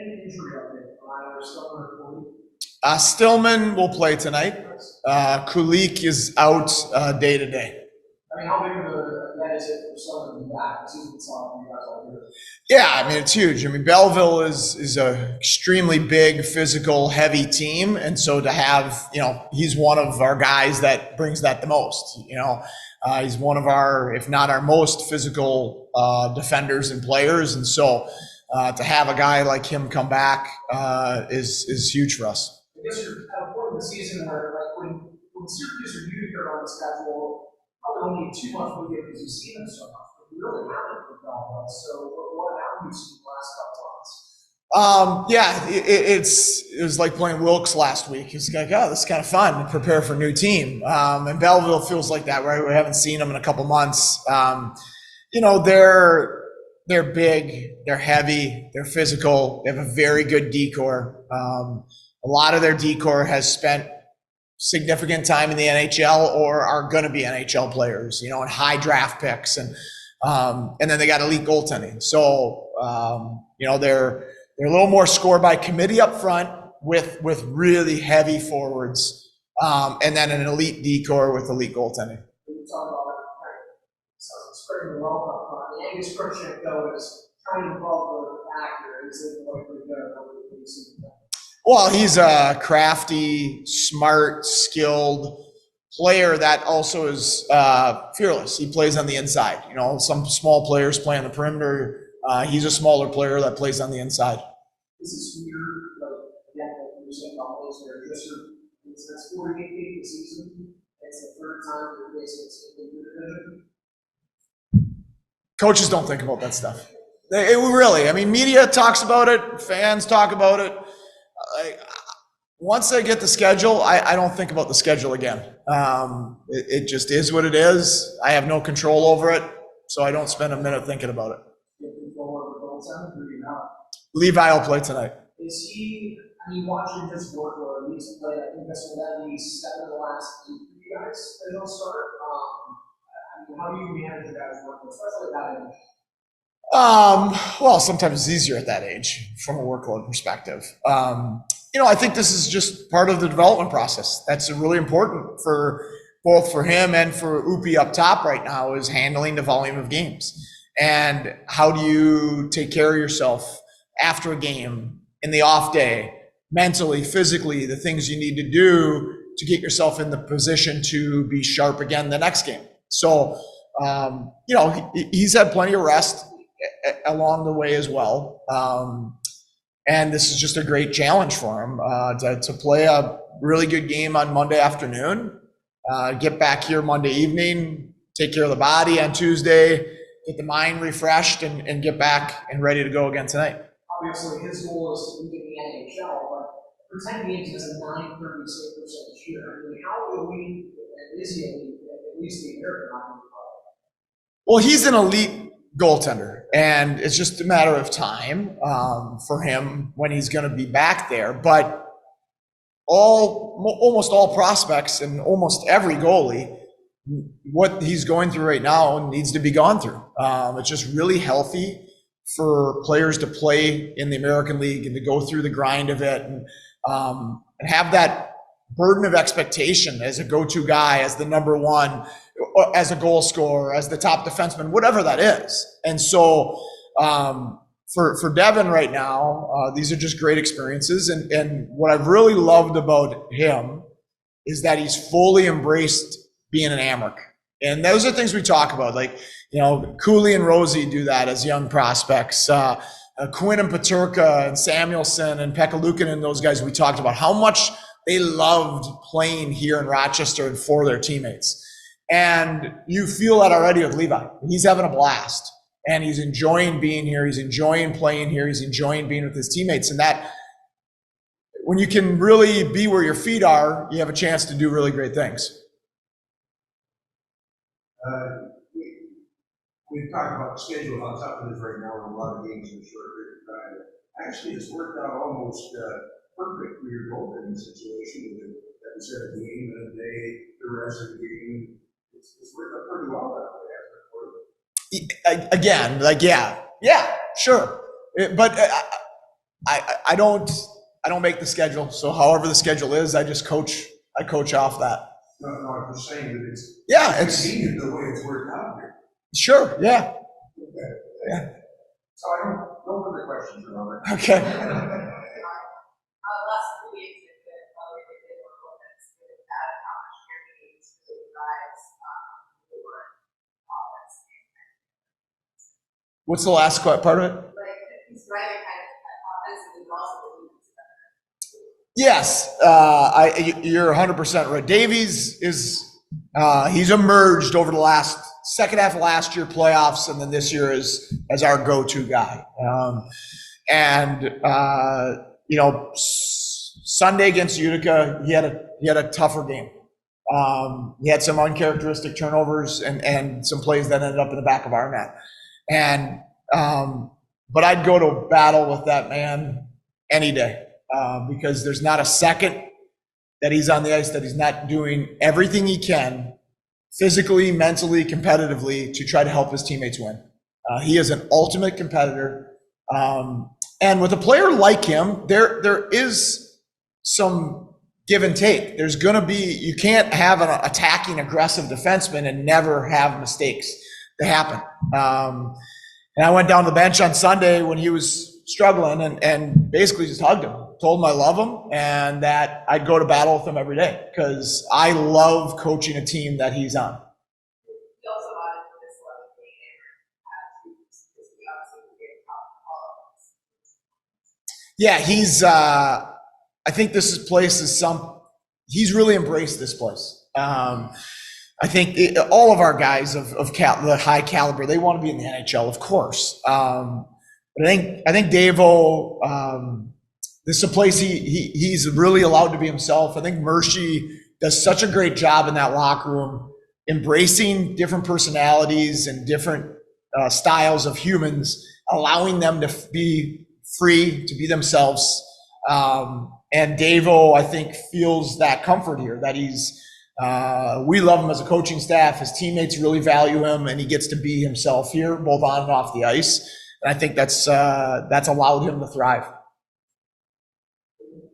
Any injury update on either Stillman or Kulik? Stillman will play tonight. Kulik is out day to day. I mean, how big of a net is it for Stillman to be back? This isn't something you guys all do. Yeah, I mean, it's huge. I mean, Belleville is a extremely big, physical, heavy team. And so to have, he's one of our guys that brings that the most, he's one of our, if not our most physical defenders and players. And so to have a guy like him come back is huge for us. I guess you're at a point in the season where, like, when Syracuse are new here on the schedule, probably don't need too much with you because you've seen them so much, but we really haven't with Belleville. So what have you seen the last couple months? It was like playing Wilkes last week. It's like, oh, this is kind of fun to prepare for a new team. And Belleville feels like that, right? We haven't seen them in a couple months. They're big, they're heavy, they're physical. They have a very good decor. A lot of their decor has spent significant time in the NHL or are going to be NHL players, and high draft picks, and then they got elite goaltending. So they're a little more score by committee up front with really heavy forwards, and then an elite decor with elite goaltending. You talk about spreading the wealth up front. The Angus Crookshank, though, is trying to involve the actor. Is it like pretty good? What do you see with that? Well, he's a crafty, smart, skilled player that also is fearless. He plays on the inside. Some small players play on the perimeter. He's a smaller player that plays on the inside. Is this weird? Like, again, like you were saying about those that are just it's 48 games a season. It's the third time they're facing the division. Coaches don't think about that stuff. Media talks about it. Fans talk about it. Once I get the schedule, I don't think about the schedule again. It just is what it is. I have no control over it, so I don't spend a minute thinking about it. Levi will play tonight. Is he, watching his workload, he's played, I think that's what that means, 7 of the last 8 for you guys that he'll start. How do you manage your guys' workload, especially at that age? Well, sometimes it's easier at that age from a workload perspective. I think this is just part of the development process. That's really important for both for him and for Upi up top right now, is handling the volume of games. And how do you take care of yourself after a game, in the off day, mentally, physically, the things you need to do to get yourself in the position to be sharp again the next game. So, he's had plenty of rest along the way as well. And this is just a great challenge for him to play a really good game on Monday afternoon, get back here Monday evening, take care of the body on Tuesday, get the mind refreshed, and get back and ready to go again tonight. Obviously, his goal is to be in the NHL, but for 10 games, he has a 930 save percentage here. How elite is he at least the American hockey? Well, he's an elite goaltender, and it's just a matter of time for him when he's going to be back there. But almost all prospects and almost every goalie, what he's going through right now needs to be gone through. It's just really healthy for players to play in the American League and to go through the grind of it and have that burden of expectation as a go-to guy, as the number one, as a goal scorer, as the top defenseman, whatever that is. And so for Devin right now, these are just great experiences. And what I've really loved about him is that he's fully embraced being an Amherst. And those are things we talk about. Like, Cooley and Rosie do that as young prospects. Quinn and Paterka and Samuelson and Pekka Luukkonen and those guys, we talked about how much they loved playing here in Rochester and for their teammates. And you feel that already with Levi. He's having a blast, and he's enjoying being here. He's enjoying playing here. He's enjoying being with his teammates. And that, when you can really be where your feet are, you have a chance to do really great things. We've talked about the schedule, how tough it is right now, and a lot of games in a short period of time. Actually, it's worked out almost perfect for your goaltending situation. That we said a game and a day, the rest of the game. It's worked out pretty well that way. Again, yeah, sure. But I don't make the schedule. So however the schedule is, I coach off that. No, I'm just saying that it's. Yeah, it's convenient the way it's worked out here. sure. Yeah. Okay. Yeah. So I don't, no further questions, Robert. Okay. Last 2 weeks, it's been probably a bit more focused with that, how much your needs to rise for offense. What's the last part of it? Like, he's driving kind of offense and also the defense. Yes, you're 100% right. Davies is he's emerged over the second half of last year playoffs, and then this year as our go-to guy. Sunday against Utica, he had a tougher game. He had some uncharacteristic turnovers and some plays that ended up in the back of our net. But I'd go to battle with that man any day. Because there's not a second that he's on the ice that he's not doing everything he can, physically, mentally, competitively, to try to help his teammates win. He is an ultimate competitor. And with a player like him, there is some give and take. There's going to be, you can't have an attacking, aggressive defenseman and never have mistakes that happen. And I went down the bench on Sunday when he was struggling and basically just hugged him, told him I love him and that I'd go to battle with him every day because I love coaching a team that he's on. He also wanted this level of being able to be obviously get all of us. Yeah, I think he's really embraced this place. I think all of our guys of the high caliber, they want to be in the NHL, of course. But I think Davo, this is a place he's really allowed to be himself. I think Mercy does such a great job in that locker room, embracing different personalities and different styles of humans, allowing them to be free, to be themselves. And Davo, I think, feels that comfort here, that we love him as a coaching staff. His teammates really value him, and he gets to be himself here, both on and off the ice. And I think that's allowed him to thrive.